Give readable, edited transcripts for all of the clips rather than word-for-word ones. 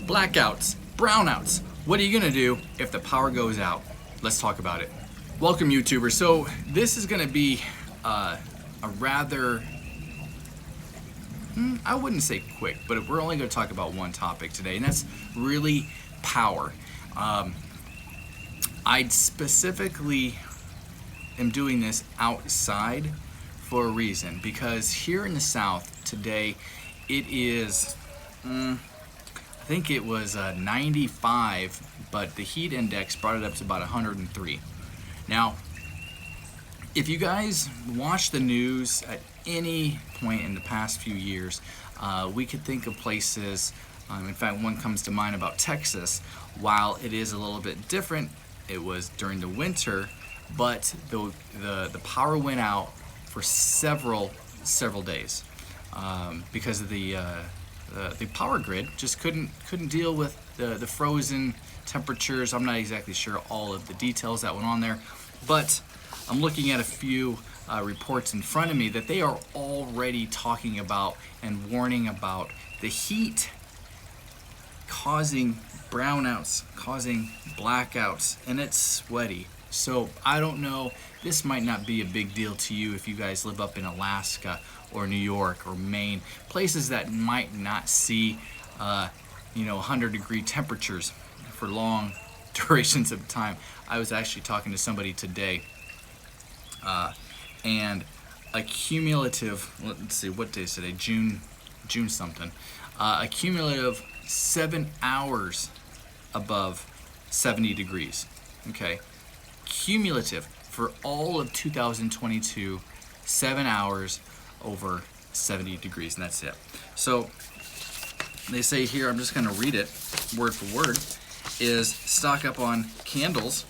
Blackouts, brownouts. What are you gonna do if the power goes out? Let's talk about it. Welcome, YouTubers. So this is gonna be a rather, I wouldn't say quick, but we're only gonna talk about one topic today, and that's really power. I specifically am doing this outside for a reason, because here in the South today, it is, I think it was 95, but the heat index brought it up to about 103. Now, if you guys watch the news at any point in the past few years, we could think of places, in fact, one comes to mind about Texas. While it is a little bit different, it was during the winter, but the power went out for several days because of the power grid just couldn't deal with the frozen temperatures. I'm not exactly sure all of the details that went on there, but I'm looking at a few reports in front of me that they are already talking about and warning about the heat causing brownouts, causing blackouts, and it's sweaty. So I don't know, this might not be a big deal to you if you guys live up in Alaska or New York or Maine, places that might not see 100-degree temperatures for long durations of time. I was actually talking to somebody today, and a cumulative, let's see, what day is today? June something. A cumulative 7 hours above 70 degrees. Okay, cumulative for all of 2022, 7 hours over 70 degrees, and that's it. So they say here, I'm just going to read it word for word, is stock up on candles.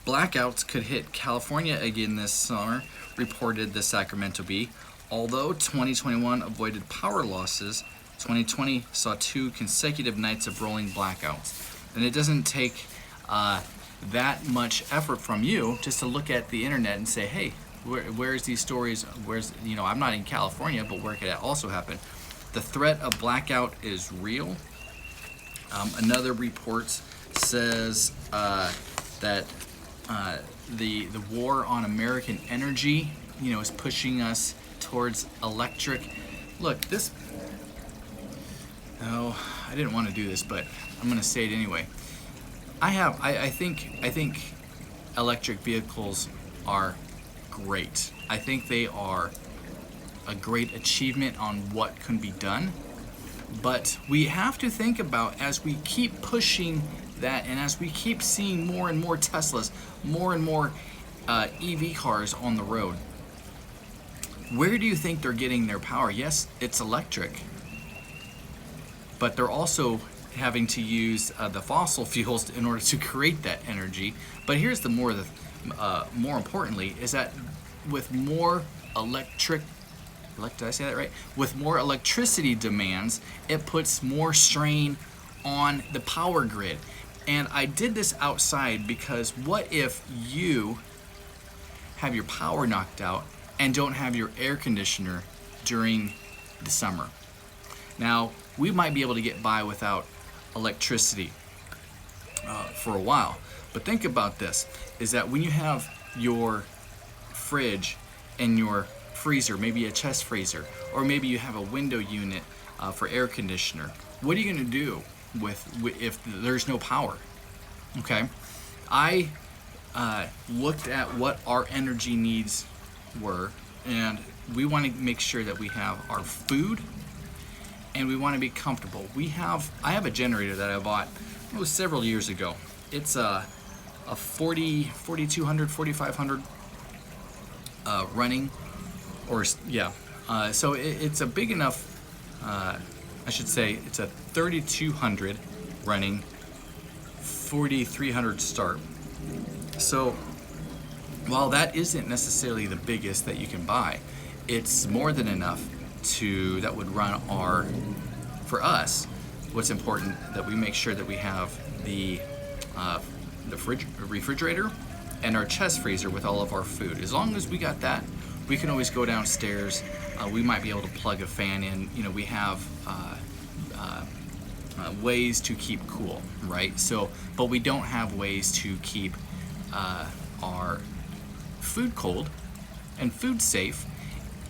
Blackouts could hit California again this summer, reported the Sacramento Bee. Although 2021 avoided power losses, 2020 saw 2 consecutive nights of rolling blackouts. And it doesn't take that much effort from you just to look at the internet and say, hey, where's these stories? Where's, I'm not in California, but where could it also happen? The threat of blackout is real. Another report says that the war on American energy, is pushing us towards electric. Look, this. Oh, I didn't want to do this, but I'm going to say it anyway. I think electric vehicles are great. I think they are a great achievement on what can be done. But we have to think about, as we keep pushing that, and as we keep seeing more and more Teslas, more and more EV cars on the road, where do you think they're getting their power? Yes, it's electric, but they're also having to use the fossil fuels in order to create that energy. But here's the more importantly, is that with more did I say that right? With more electricity demands, it puts more strain on the power grid. And I did this outside because what if you have your power knocked out and don't have your air conditioner during the summer? Now, we might be able to get by without electricity for a while. But think about this, is that when you have your fridge and your freezer, maybe a chest freezer, or maybe you have a window unit for air conditioner, what are you going to do if there's no power? Okay, I looked at what our energy needs were, and we want to make sure that we have our food, and we want to be comfortable. I have a generator that I bought several years ago. It's a 4200, 4500 running. So it's a big enough, I should say it's a 3200 running, 4300 start. So while that isn't necessarily the biggest that you can buy, it's more than enough that would run for us, what's important, that we make sure that we have the refrigerator and our chest freezer with all of our food. As long as we got that, we can always go downstairs. We might be able to plug a fan in. We have ways to keep cool, right? So, but we don't have ways to keep our food cold and food safe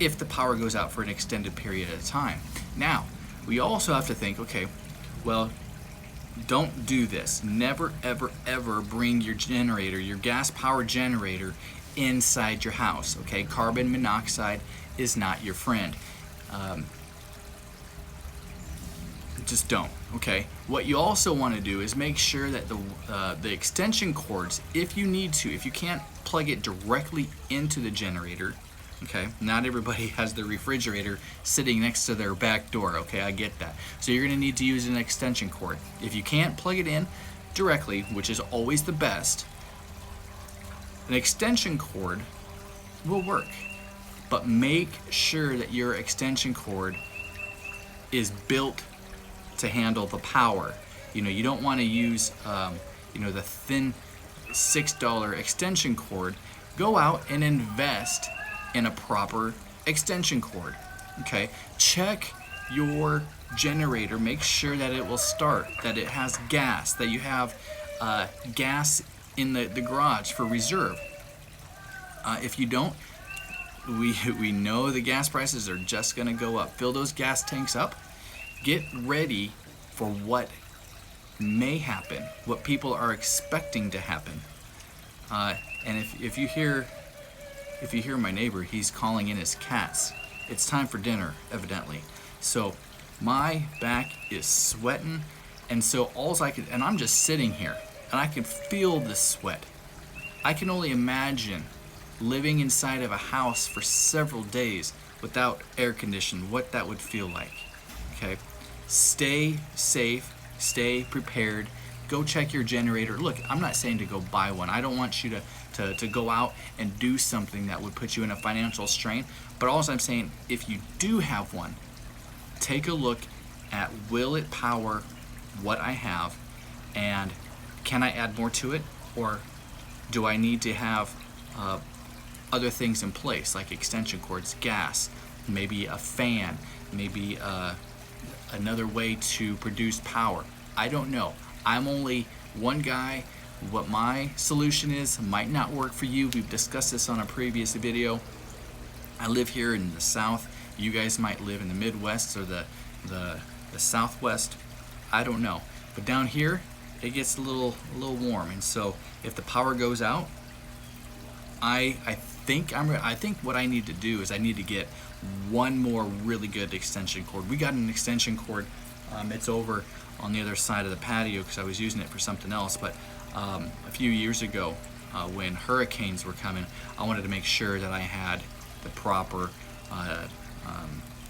if the power goes out for an extended period at a time. Now, we also have to think, okay, well, don't do this. Never, ever, ever bring your generator, your gas power generator, inside your house, okay? Carbon monoxide is not your friend. Just don't, okay? What you also want to do is make sure that the extension cords, if you need to, if you can't plug it directly into the generator, okay? Not everybody has their refrigerator sitting next to their back door, okay? I get that. So you're gonna need to use an extension cord. If you can't plug it in directly, which is always the best, an extension cord will work. But make sure that your extension cord is built to handle the power. You know, you don't want to use the thin $6 extension cord. Go out and invest in a proper extension cord. Okay, check your generator, make sure that it will start, that it has gas, that you have gas in the garage for reserve. If you don't, we know the gas prices are just going to go up. Fill those gas tanks up. Get ready for what may happen, what people are expecting to happen. And if you hear my neighbor, he's calling in his cats. It's time for dinner, evidently. So my back is sweating, and so and I'm just sitting here, and I can feel the sweat. I can only imagine living inside of a house for several days without air conditioning, what that would feel like. Okay, stay safe, stay prepared. Go check your generator. Look, I'm not saying to go buy one. I don't want you to go out and do something that would put you in a financial strain. But also I'm saying, if you do have one, take a look at, will it power what I have, and can I add more to it, or do I need to have other things in place, like extension cords, gas, maybe a fan, maybe another way to produce power. I don't know. I'm only one guy. What my solution is might not work for you. We've discussed this on a previous video. I live here in the South. You guys might live in the Midwest or the Southwest. I don't know. But down here, it gets a little warm, and so if the power goes out, I think what I need to do is I need to get one more really good extension cord. We got an extension cord. It's over on the other side of the patio because I was using it for something else. But a few years ago, when hurricanes were coming, I wanted to make sure that I had the proper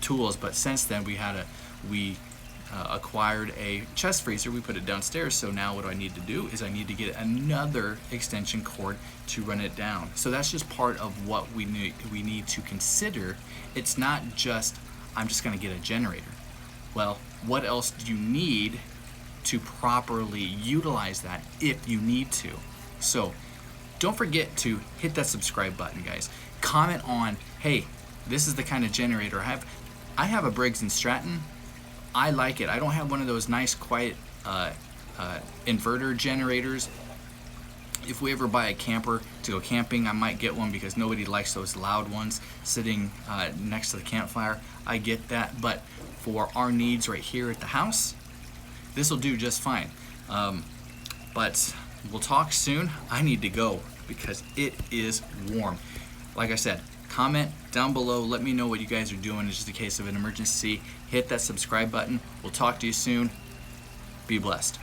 tools. But since then, we acquired a chest freezer. We put it downstairs. So now what I need to do is I need to get another extension cord to run it down. So that's just part of what we need to consider. It's not just, I'm just going to get a generator. Well, what else do you need to properly utilize that if you need to? So don't forget to hit that subscribe button, guys. Comment on, hey, this is the kind of generator I have. I have a Briggs & Stratton. I like it. I don't have one of those nice, quiet inverter generators. If we ever buy a camper to go camping, I might get one because nobody likes those loud ones sitting next to the campfire. I get that, but for our needs right here at the house, this will do just fine. But we'll talk soon. I need to go because it is warm. Like I said, comment down below. Let me know what you guys are doing. It's just a case of an emergency. Hit that subscribe button. We'll talk to you soon. Be blessed.